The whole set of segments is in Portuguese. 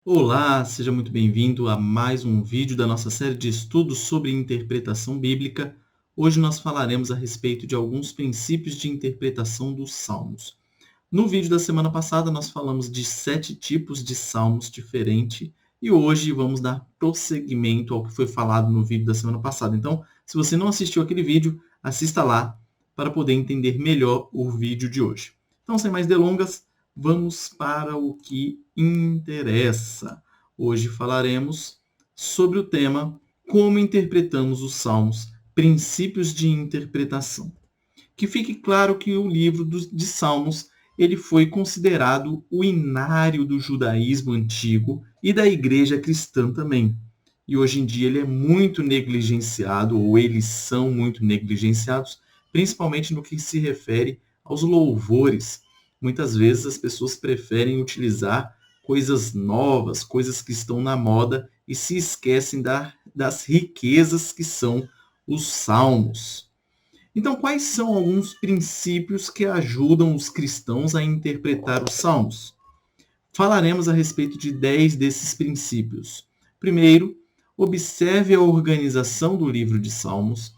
Olá, seja muito bem-vindo a mais um vídeo da nossa série de estudos sobre interpretação bíblica. Hoje nós falaremos a respeito de alguns princípios de interpretação dos salmos. No vídeo da semana passada nós falamos de 7 tipos de salmos diferentes e hoje vamos dar prosseguimento ao que foi falado no vídeo da semana passada. Então, se você não assistiu aquele vídeo, assista lá para poder entender melhor o vídeo de hoje. Então, sem mais delongas, vamos para o que interessa. Hoje falaremos sobre o tema como interpretamos os salmos, princípios de interpretação. Que fique claro que o livro de Salmos ele foi considerado o inário do judaísmo antigo e da igreja cristã também. E hoje em dia ele é muito negligenciado, ou eles são muito negligenciados, principalmente no que se refere aos louvores. Muitas vezes as pessoas preferem utilizar coisas novas, coisas que estão na moda e se esquecem das riquezas que são os salmos. Então, quais são alguns princípios que ajudam os cristãos a interpretar os salmos? Falaremos a respeito de 10 desses princípios. Primeiro, observe a organização do livro de salmos,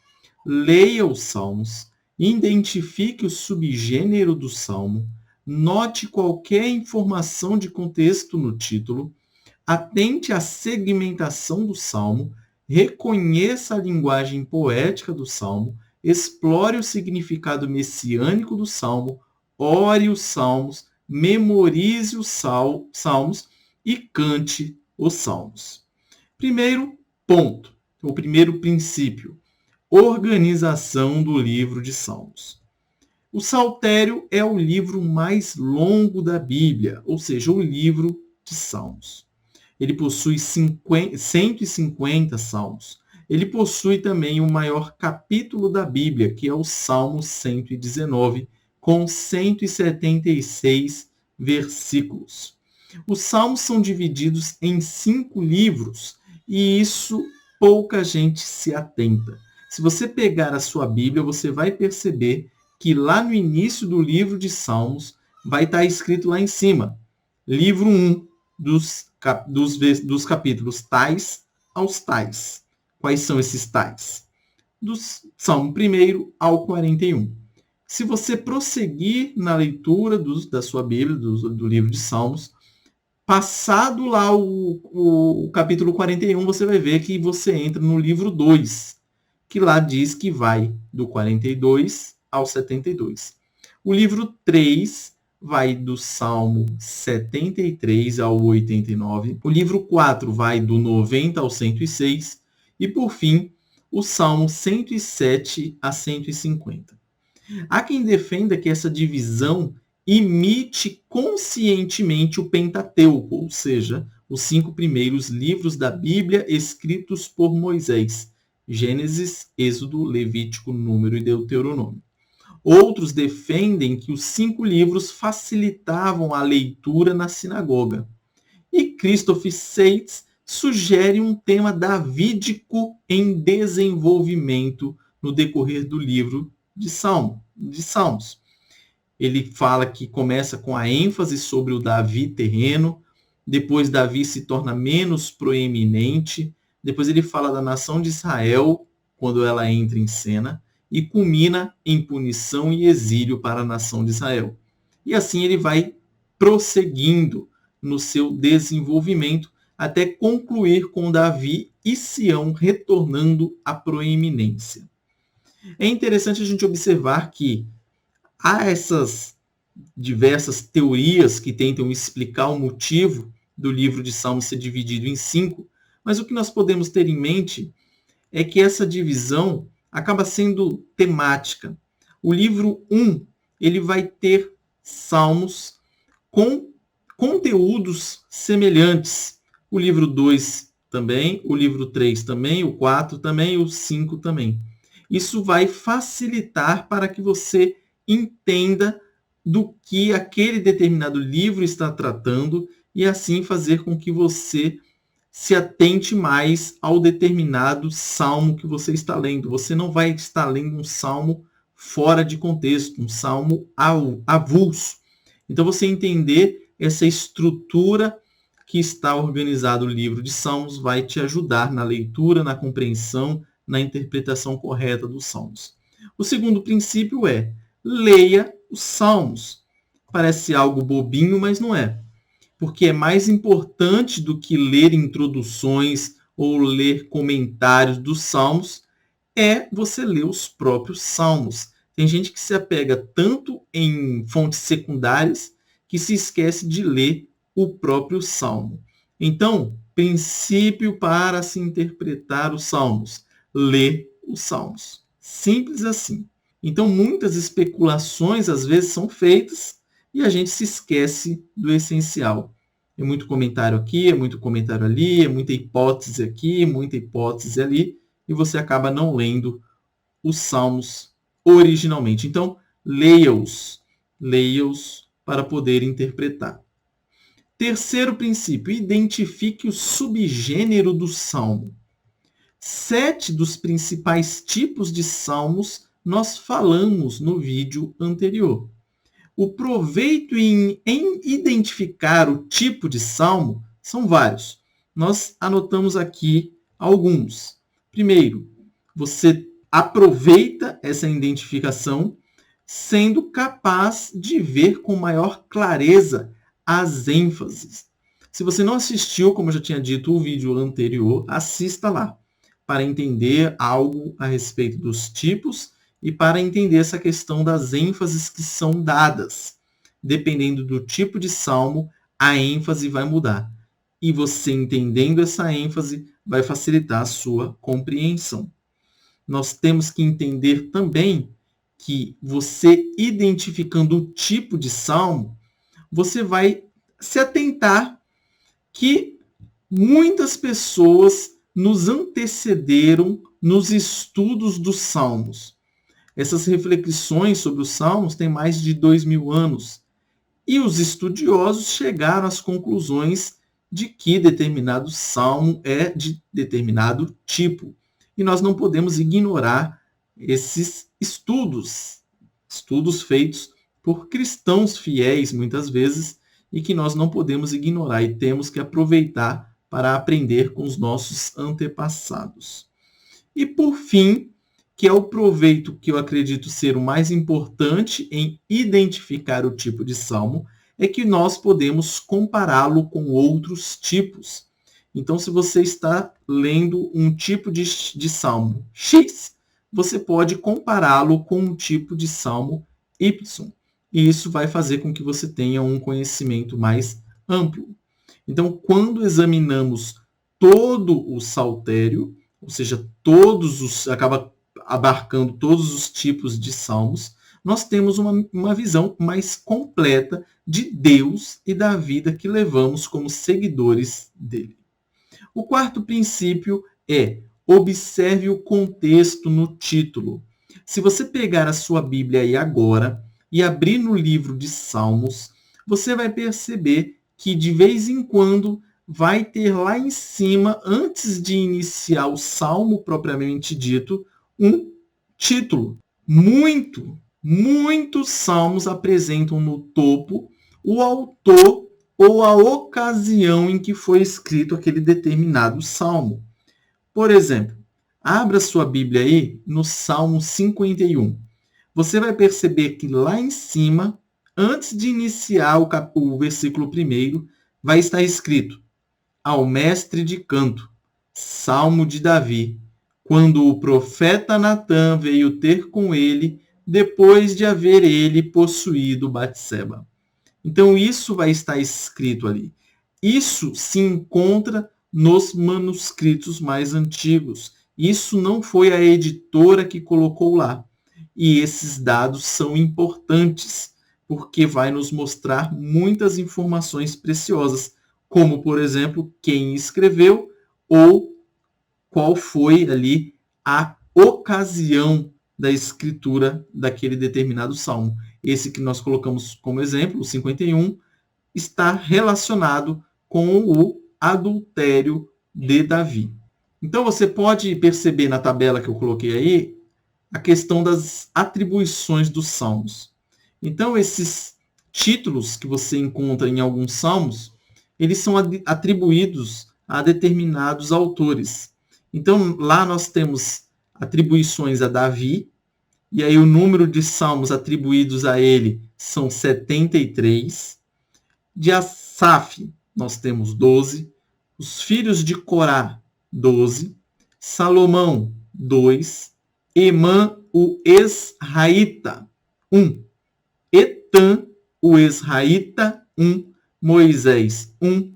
leia os salmos, identifique o subgênero do salmo, note qualquer informação de contexto no título, atente à segmentação do salmo, reconheça a linguagem poética do salmo, explore o significado messiânico do salmo, ore os salmos, memorize os salmos e cante os salmos. Primeiro ponto, o primeiro princípio, organização do livro de salmos. O Saltério é o livro mais longo da Bíblia, ou seja, o livro de salmos. Ele possui 150 salmos. Ele possui também o maior capítulo da Bíblia, que é o Salmo 119, com 176 versículos. Os salmos são divididos em 5 livros e isso pouca gente se atenta. Se você pegar a sua Bíblia, você vai perceber que lá no início do livro de Salmos vai estar escrito lá em cima, livro 1 dos capítulos tais aos tais. Quais são esses tais? Do Salmo 1 ao 41. Se você prosseguir na leitura da sua Bíblia, do livro de Salmos, passado lá o capítulo 41, você vai ver que você entra no livro 2, que lá diz que vai do 42 ao 72. O livro 3 vai do Salmo 73 ao 89. O livro 4 vai do 90 ao 106. E, por fim, o Salmo 107 a 150. Há quem defenda que essa divisão imite conscientemente o Pentateuco, ou seja, os 5 primeiros livros da Bíblia escritos por Moisés: Gênesis, Êxodo, Levítico, Número e Deuteronômio. Outros defendem que os 5 livros facilitavam a leitura na sinagoga. E Christopher Seitz sugere um tema davídico em desenvolvimento no decorrer do livro de Salmos. Ele fala que começa com a ênfase sobre o Davi terreno, depois Davi se torna menos proeminente, depois ele fala da nação de Israel, quando ela entra em cena, e culmina em punição e exílio para a nação de Israel. E assim ele vai prosseguindo no seu desenvolvimento até concluir com Davi e Sião retornando à proeminência. É interessante a gente observar que há essas diversas teorias que tentam explicar o motivo do livro de Salmos ser dividido em 5, mas o que nós podemos ter em mente é que essa divisão acaba sendo temática. O livro 1, ele vai ter salmos com conteúdos semelhantes. O livro 2 também, o livro 3 também, o 4 também, o 5 também. Isso vai facilitar para que você entenda do que aquele determinado livro está tratando e assim fazer com que você se atente mais ao determinado salmo que você está lendo. Você não vai estar lendo um salmo fora de contexto, um salmo avulso. Então, você entender essa estrutura que está organizado o livro de Salmos vai te ajudar na leitura, na compreensão, na interpretação correta dos Salmos. O segundo princípio é: leia os Salmos. Parece algo bobinho, mas não é. Porque é mais importante do que ler introduções ou ler comentários dos Salmos, é você ler os próprios Salmos. Tem gente que se apega tanto em fontes secundárias que se esquece de ler o próprio Salmo. Então, princípio para se interpretar os Salmos: ler os Salmos. Simples assim. Então, muitas especulações às vezes são feitas e a gente se esquece do essencial. É muito comentário aqui, é muito comentário ali, é muita hipótese aqui, muita hipótese ali, e você acaba não lendo os Salmos originalmente. Então, leia-os para poder interpretar. Terceiro princípio: identifique o subgênero do salmo. 7 dos principais tipos de salmos nós falamos no vídeo anterior. O proveito em identificar o tipo de salmo são vários. Nós anotamos aqui alguns. Primeiro, você aproveita essa identificação sendo capaz de ver com maior clareza as ênfases. Se você não assistiu, como eu já tinha dito, o vídeo anterior, assista lá para entender algo a respeito dos tipos e para entender essa questão das ênfases que são dadas. Dependendo do tipo de salmo, a ênfase vai mudar. E você entendendo essa ênfase vai facilitar a sua compreensão. Nós temos que entender também que você identificando o tipo de salmo, você vai se atentar que muitas pessoas nos antecederam nos estudos dos salmos. Essas reflexões sobre os salmos têm mais de 2000 anos. E os estudiosos chegaram às conclusões de que determinado salmo é de determinado tipo. E nós não podemos ignorar esses estudos feitos por cristãos fiéis, muitas vezes, e que nós não podemos ignorar e temos que aproveitar para aprender com os nossos antepassados. E, por fim, que é o proveito que eu acredito ser o mais importante em identificar o tipo de salmo, é que nós podemos compará-lo com outros tipos. Então, se você está lendo um tipo de salmo X, você pode compará-lo com um tipo de salmo Y. E isso vai fazer com que você tenha um conhecimento mais amplo. Então, quando examinamos todo o saltério, ou seja, acaba abarcando todos os tipos de salmos, nós temos uma visão mais completa de Deus e da vida que levamos como seguidores dele. O quarto princípio é: observe o contexto no título. Se você pegar a sua Bíblia aí agora e abrir no livro de Salmos, você vai perceber que de vez em quando vai ter lá em cima, antes de iniciar o salmo propriamente dito, um título. Muitos salmos apresentam no topo o autor ou a ocasião em que foi escrito aquele determinado salmo. Por exemplo, abra sua Bíblia aí no Salmo 51. Você vai perceber que lá em cima, antes de iniciar o versículo 1, vai estar escrito: ao mestre de canto, Salmo de Davi, quando o profeta Natã veio ter com ele, depois de haver ele possuído Batseba. Então, isso vai estar escrito ali. Isso se encontra nos manuscritos mais antigos. Isso não foi a editora que colocou lá. E esses dados são importantes, porque vai nos mostrar muitas informações preciosas, como, por exemplo, quem escreveu ou qual foi ali a ocasião da escritura daquele determinado salmo. Esse que nós colocamos como exemplo, o 51, está relacionado com o adultério de Davi. Então você pode perceber na tabela que eu coloquei aí a questão das atribuições dos salmos. Então esses títulos que você encontra em alguns salmos, eles são atribuídos a determinados autores. Então, lá nós temos atribuições a Davi, e aí o número de salmos atribuídos a ele são 73. De Asaf, nós temos 12. Os filhos de Corá, 12. Salomão, 2. Emã, o Esraíta, 1. Etã, o Esraíta, 1. Moisés, 1.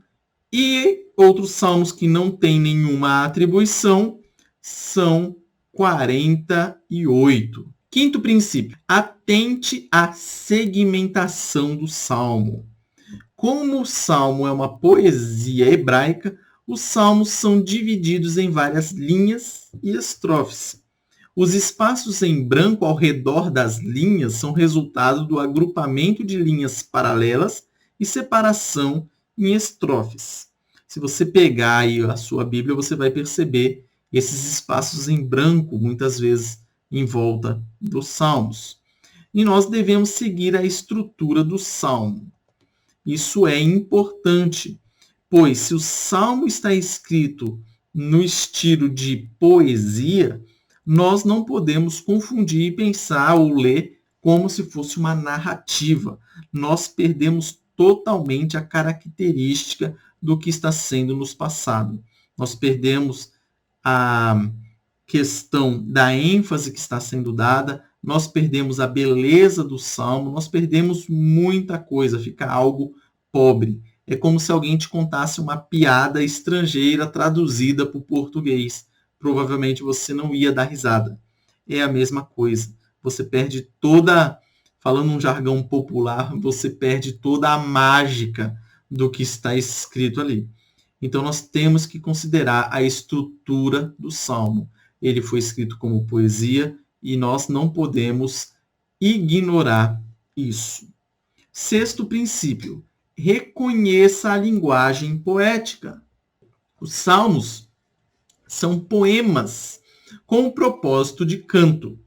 E outros salmos que não têm nenhuma atribuição são 48. Quinto princípio, atente à segmentação do salmo. Como o salmo é uma poesia hebraica, os salmos são divididos em várias linhas e estrofes. Os espaços em branco ao redor das linhas são resultado do agrupamento de linhas paralelas e separação em estrofes. Se você pegar aí a sua Bíblia, você vai perceber esses espaços em branco, muitas vezes em volta dos salmos. E nós devemos seguir a estrutura do salmo. Isso é importante, pois se o salmo está escrito no estilo de poesia, nós não podemos confundir e pensar ou ler como se fosse uma narrativa. Nós perdemos totalmente a característica do que está sendo nos passado. Nós perdemos a questão da ênfase que está sendo dada, nós perdemos a beleza do salmo, nós perdemos muita coisa, fica algo pobre. É como se alguém te contasse uma piada estrangeira traduzida para o português. Provavelmente você não ia dar risada. É a mesma coisa. Você perde toda, falando um jargão popular, você perde toda a mágica do que está escrito ali. Então nós temos que considerar a estrutura do salmo. Ele foi escrito como poesia e nós não podemos ignorar isso. Sexto princípio, reconheça a linguagem poética. Os salmos são poemas com o propósito de canto.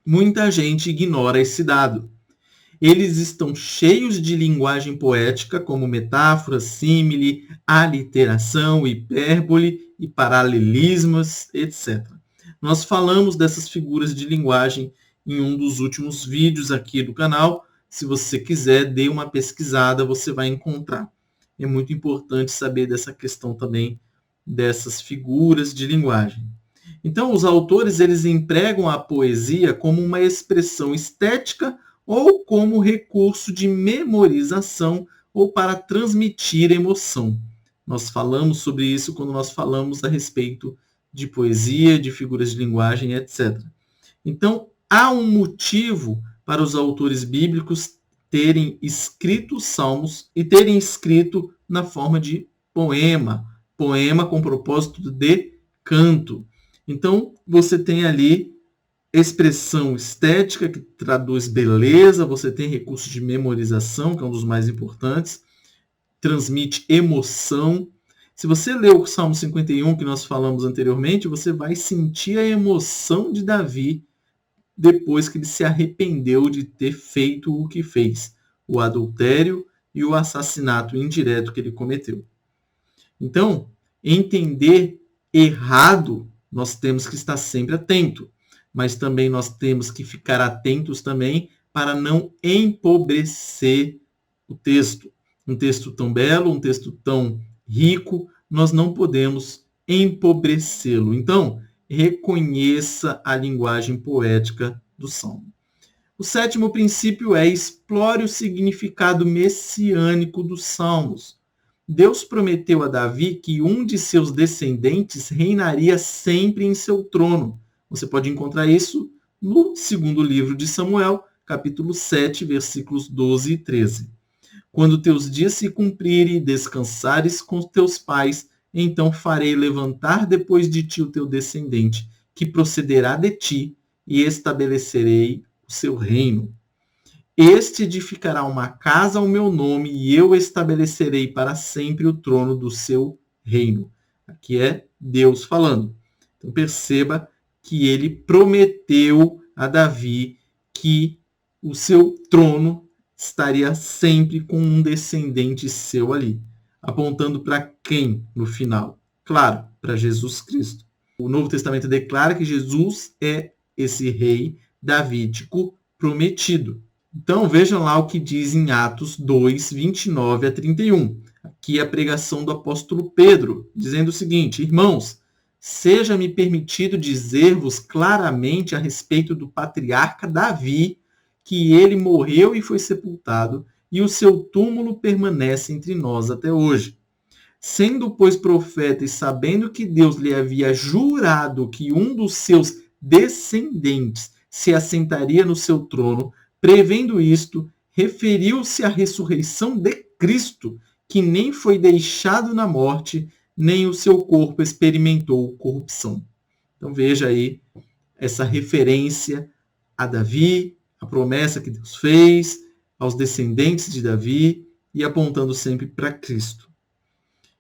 Muita gente ignora esse dado. Eles estão cheios de linguagem poética, como metáfora, símile, aliteração, hipérbole e paralelismos, etc. Nós falamos dessas figuras de linguagem em um dos últimos vídeos aqui do canal. Se você quiser, dê uma pesquisada, você vai encontrar. É muito importante saber dessa questão também, dessas figuras de linguagem. Então, os autores eles empregam a poesia como uma expressão estética ou como recurso de memorização ou para transmitir emoção. Nós falamos sobre isso quando nós falamos a respeito de poesia, de figuras de linguagem, etc. Então, há um motivo para os autores bíblicos terem escrito os salmos e terem escrito na forma de poema com propósito de canto. Então, você tem ali expressão estética, que traduz beleza, você tem recurso de memorização, que é um dos mais importantes, transmite emoção. Se você ler o Salmo 51, que nós falamos anteriormente, você vai sentir a emoção de Davi depois que ele se arrependeu de ter feito o que fez, o adultério e o assassinato indireto que ele cometeu. Então, entender errado, nós temos que estar sempre atento, mas também nós temos que ficar atentos também para não empobrecer o texto. Um texto tão belo, um texto tão rico, nós não podemos empobrecê-lo. Então, reconheça a linguagem poética do Salmo. O sétimo princípio é explore o significado messiânico dos Salmos. Deus prometeu a Davi que um de seus descendentes reinaria sempre em seu trono. Você pode encontrar isso no segundo livro de Samuel, capítulo 7, versículos 12 e 13. Quando teus dias se cumprirem e descansares com teus pais, então farei levantar depois de ti o teu descendente, que procederá de ti, e estabelecerei o seu reino. Este edificará uma casa ao meu nome, e eu estabelecerei para sempre o trono do seu reino. Aqui é Deus falando. Então perceba que ele prometeu a Davi que o seu trono estaria sempre com um descendente seu ali. apontando para quem no final? Claro, para Jesus Cristo. O Novo Testamento declara que Jesus é esse rei davídico prometido. Então vejam lá o que diz em Atos 2, 29 a 31. Aqui é a pregação do apóstolo Pedro, dizendo o seguinte: irmãos, seja-me permitido dizer-vos claramente a respeito do patriarca Davi, que ele morreu e foi sepultado, e o seu túmulo permanece entre nós até hoje. Sendo, pois, profeta e sabendo que Deus lhe havia jurado que um dos seus descendentes se assentaria no seu trono, prevendo isto, referiu-se à ressurreição de Cristo, que nem foi deixado na morte, nem o seu corpo experimentou corrupção. Então veja aí essa referência a Davi, a promessa que Deus fez, aos descendentes de Davi e apontando sempre para Cristo.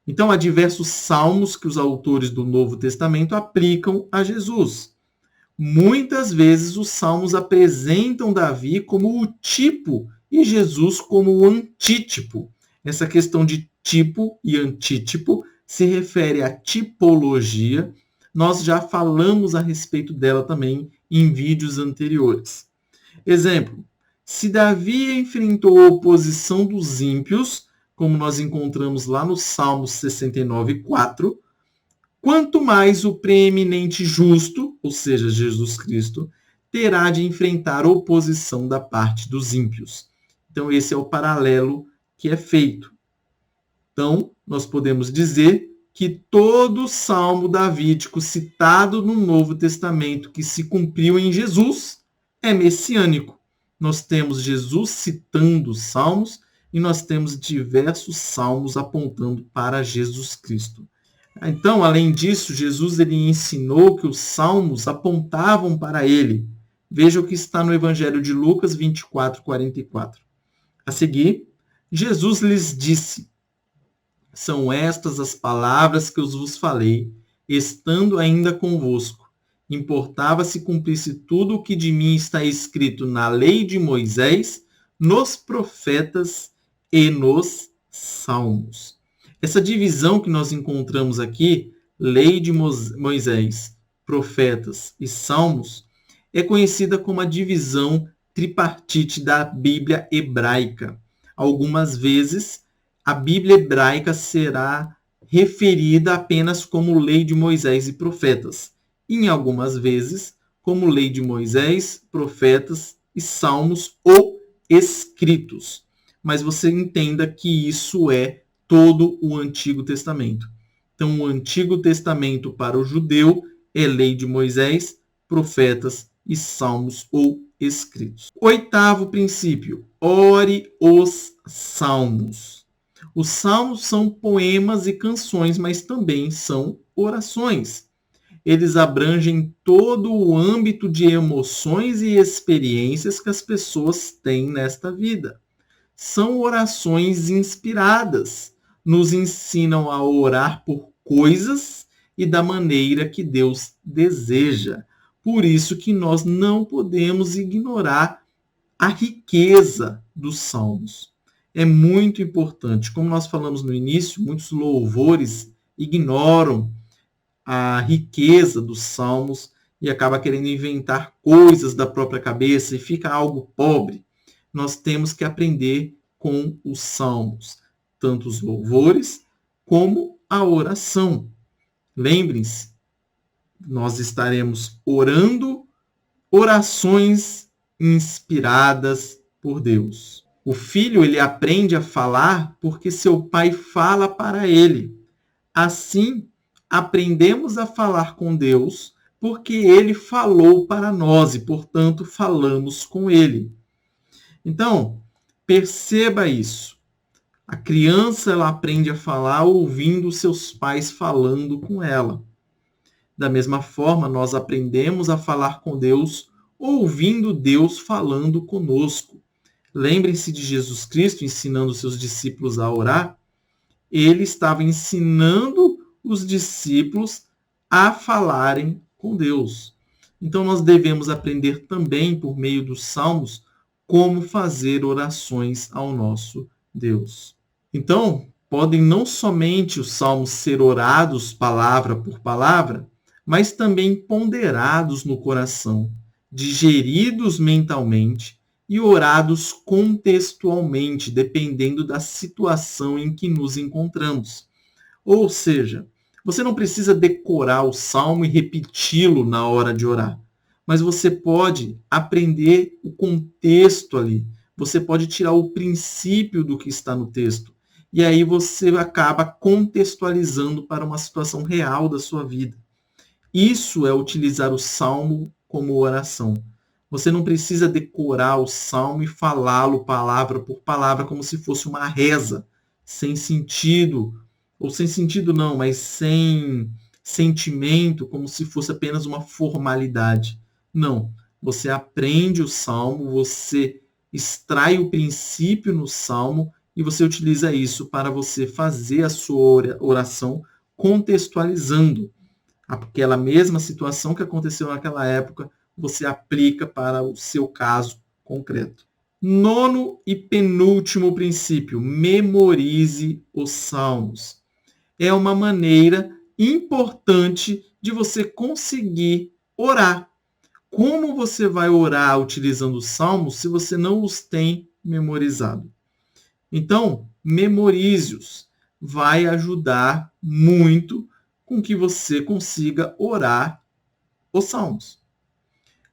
Então há diversos salmos que os autores do Novo Testamento aplicam a Jesus. Muitas vezes os salmos apresentam Davi como o tipo e Jesus como o antítipo. Essa questão de tipo e antítipo se refere à tipologia. Nós já falamos a respeito dela também em vídeos anteriores. Exemplo, se Davi enfrentou a oposição dos ímpios, como nós encontramos lá no Salmo 69, 4, quanto mais o preeminente justo, ou seja, Jesus Cristo, terá de enfrentar oposição da parte dos ímpios. Então, esse é o paralelo que é feito. Então, nós podemos dizer que todo salmo davídico citado no Novo Testamento que se cumpriu em Jesus é messiânico. Nós temos Jesus citando os salmos e nós temos diversos salmos apontando para Jesus Cristo. Então, além disso, Jesus ele ensinou que os salmos apontavam para ele. Veja o que está no Evangelho de Lucas 24, 44. A seguir, Jesus lhes disse: são estas as palavras que eu vos falei, estando ainda convosco. Importava se cumprisse tudo o que de mim está escrito na lei de Moisés, nos profetas e nos salmos. Essa divisão que nós encontramos aqui, lei de Moisés, profetas e salmos, é conhecida como a divisão tripartite da Bíblia hebraica. Algumas vezes, a Bíblia hebraica será referida apenas como lei de Moisés e profetas. E, em algumas vezes, como lei de Moisés, profetas e salmos ou escritos. Mas você entenda que isso é todo o Antigo Testamento. Então, o Antigo Testamento para o judeu é lei de Moisés, profetas e salmos ou escritos. Oitavo princípio, ore os salmos. Os salmos são poemas e canções, mas também são orações. Eles abrangem todo o âmbito de emoções e experiências que as pessoas têm nesta vida. São orações inspiradas, nos ensinam a orar por coisas e da maneira que Deus deseja. Por isso que nós não podemos ignorar a riqueza dos salmos. É muito importante. Como nós falamos no início, muitos louvores ignoram a riqueza dos salmos e acaba querendo inventar coisas da própria cabeça e fica algo pobre. Nós temos que aprender com os salmos, tanto os louvores como a oração. Lembrem-se, nós estaremos orando orações inspiradas por Deus. O filho, ele aprende a falar porque seu pai fala para ele. Assim, aprendemos a falar com Deus porque ele falou para nós e, portanto, falamos com ele. Então, perceba isso. A criança ela aprende a falar ouvindo seus pais falando com ela. Da mesma forma, nós aprendemos a falar com Deus ouvindo Deus falando conosco. Lembrem-se de Jesus Cristo ensinando seus discípulos a orar. Ele estava ensinando os discípulos a falarem com Deus. Então, nós devemos aprender também, por meio dos salmos, como fazer orações ao nosso Deus. Então, Podem não somente os salmos ser orados palavra por palavra, mas também ponderados no coração, digeridos mentalmente e orados contextualmente, dependendo da situação em que nos encontramos. Ou seja, você não precisa decorar o salmo e repeti-lo na hora de orar, mas você pode aprender o contexto ali. Você pode tirar o princípio do que está no texto. E aí você acaba contextualizando para uma situação real da sua vida. Isso é utilizar o salmo como oração. Você não precisa decorar o salmo e falá-lo palavra por palavra como se fosse uma reza, sem sentido, ou sem sentido não, mas sem sentimento, como se fosse apenas uma formalidade. Não. Você aprende o salmo, você extrai o princípio no salmo e você utiliza isso para você fazer a sua oração contextualizando aquela mesma situação que aconteceu naquela época, você aplica para o seu caso concreto. Nono e penúltimo princípio, memorize os salmos. É uma maneira importante de você conseguir orar. Como você vai orar utilizando os salmos se você não os tem memorizado? Então, memorize-os. Vai ajudar muito com que você consiga orar os salmos.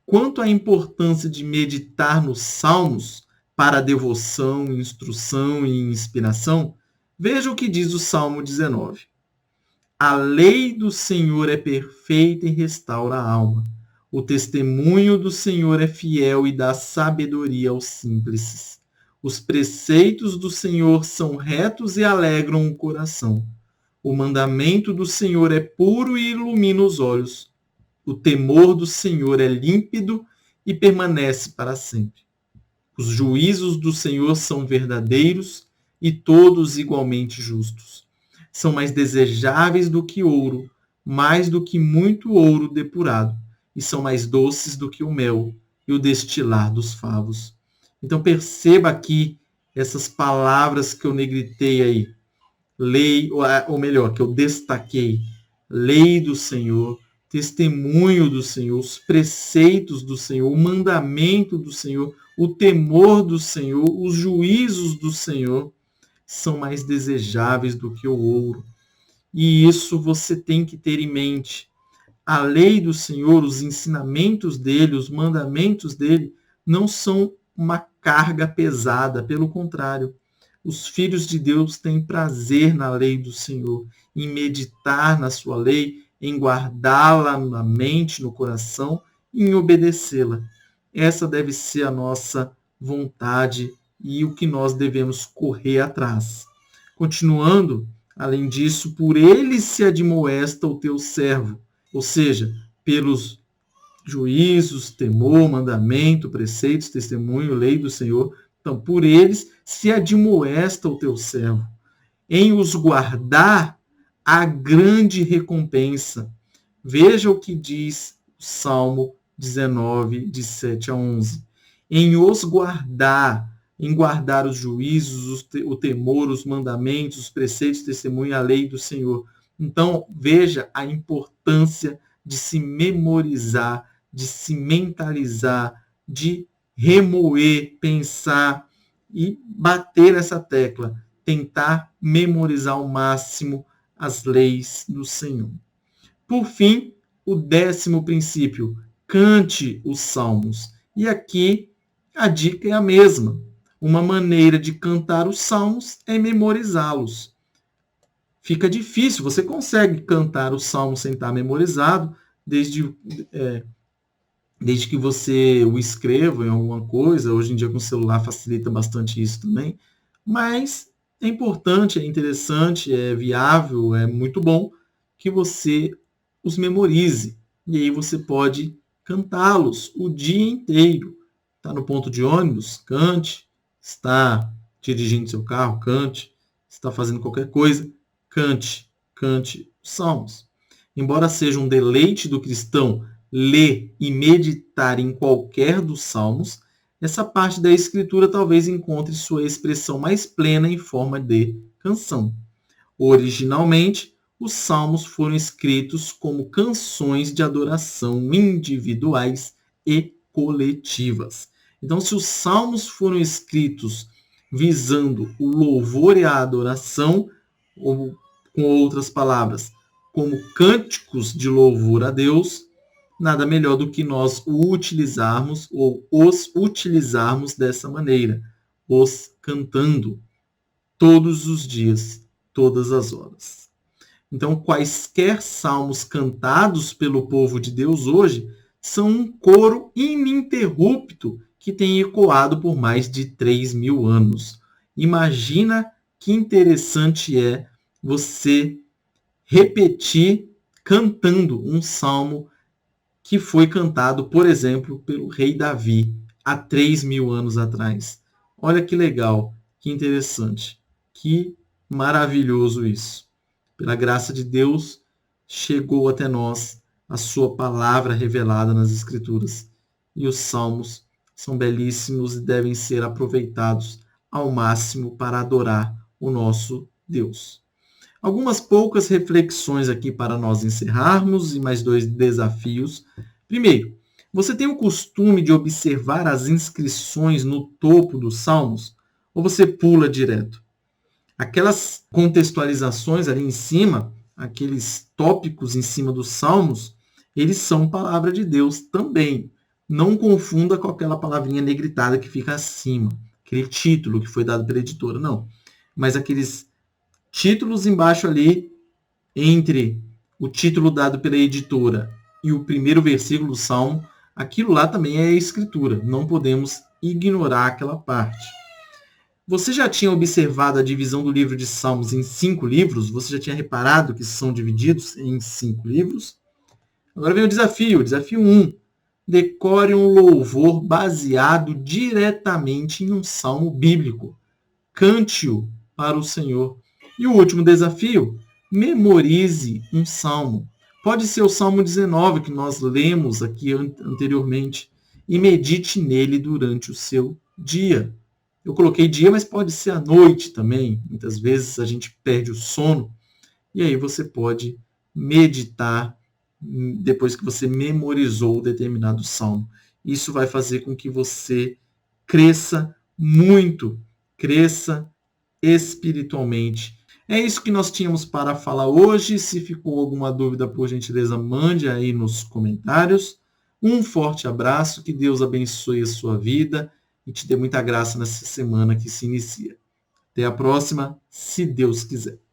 Quanto à importância de meditar nos salmos para devoção, instrução e inspiração, veja o que diz o Salmo 19. A lei do Senhor é perfeita e restaura a alma. O testemunho do Senhor é fiel e dá sabedoria aos simples. Os preceitos do Senhor são retos e alegram o coração. O mandamento do Senhor é puro e ilumina os olhos. O temor do Senhor é límpido e permanece para sempre. Os juízos do Senhor são verdadeiros e todos igualmente justos. São mais desejáveis do que ouro, mais do que muito ouro depurado, e são mais doces do que o mel e o destilar dos favos. Então perceba aqui essas palavras que eu negritei aí. Lei, ou melhor, que eu destaquei. Lei do Senhor, testemunho do Senhor, os preceitos do Senhor, o mandamento do Senhor, o temor do Senhor, os juízos do Senhor são mais desejáveis do que o ouro. E isso você tem que ter em mente. A lei do Senhor, os ensinamentos dele, os mandamentos dele, não são uma carga pesada, pelo contrário. Os filhos de Deus têm prazer na lei do Senhor, em meditar na sua lei, em guardá-la na mente, no coração, e em obedecê-la. Essa deve ser a nossa vontade e o que nós devemos correr atrás. Continuando, além disso, por ele se admoesta o teu servo, ou seja, pelos juízos, temor, mandamento, preceitos, testemunho, lei do Senhor. Então, por eles se admoesta o teu servo. Em os guardar, a grande recompensa. Veja o que diz o Salmo 19, de 7 a 11. Em os guardar, em guardar os juízos, o temor, os mandamentos, os preceitos, testemunho, a lei do Senhor. Então, veja a importância de se memorizar, de se mentalizar, de remoer, pensar e bater essa tecla, tentar memorizar ao máximo as leis do Senhor. Por fim, o 10º princípio, cante os salmos. E aqui a dica é a mesma. Uma maneira de cantar os salmos é memorizá-los. Fica difícil, você consegue cantar o salmo sem estar memorizado, desde que você o escreva em alguma coisa. Hoje em dia com o celular facilita bastante isso também. Mas é importante, é interessante, é viável, é muito bom que você os memorize. E aí você pode cantá-los o dia inteiro. Está no ponto de ônibus? Cante. Está dirigindo seu carro? Cante. Está fazendo qualquer coisa? Cante. Cante os salmos. Embora seja um deleite do cristão ler e meditar em qualquer dos salmos, essa parte da escritura talvez encontre sua expressão mais plena em forma de canção. Originalmente, os salmos foram escritos como canções de adoração individuais e coletivas. Então, se os salmos foram escritos visando o louvor e a adoração, ou com outras palavras, como cânticos de louvor a Deus, nada melhor do que nós o utilizarmos ou os utilizarmos dessa maneira, os cantando todos os dias, todas as horas. Então, quaisquer salmos cantados pelo povo de Deus hoje são um coro ininterrupto que tem ecoado por mais de 3.000 anos. Imagina que interessante é você repetir cantando um salmo que foi cantado, por exemplo, pelo rei Davi há 3.000 anos atrás. Olha que legal, que interessante, que maravilhoso isso. Pela graça de Deus, chegou até nós a sua palavra revelada nas Escrituras. E os salmos são belíssimos e devem ser aproveitados ao máximo para adorar o nosso Deus. Algumas poucas reflexões aqui para nós encerrarmos e mais 2 desafios. Primeiro, você tem o costume de observar as inscrições no topo dos salmos ou você pula direto? Aquelas contextualizações ali em cima, aqueles tópicos em cima dos salmos, eles são palavra de Deus também. Não confunda com aquela palavrinha negritada que fica acima, aquele título que foi dado pela editora, não. Mas aqueles títulos embaixo ali, entre o título dado pela editora e o primeiro versículo do salmo, aquilo lá também é a escritura. Não podemos ignorar aquela parte. Você já tinha observado a divisão do livro de Salmos em 5 livros? Você já tinha reparado que são divididos em 5 livros? Agora vem o desafio. Desafio 1. Decore um louvor baseado diretamente em um salmo bíblico. Cante-o para o Senhor. E o último desafio, memorize um salmo. Pode ser o Salmo 19, que nós lemos aqui anteriormente, e medite nele durante o seu dia. Eu coloquei dia, mas pode ser à noite também. Muitas vezes a gente perde o sono. E aí você pode meditar depois que você memorizou determinado salmo. Isso vai fazer com que você cresça muito, cresça espiritualmente. É isso que nós tínhamos para falar hoje. Se ficou alguma dúvida, por gentileza, mande aí nos comentários. Um forte abraço, que Deus abençoe a sua vida e te dê muita graça nessa semana que se inicia. Até a próxima, se Deus quiser.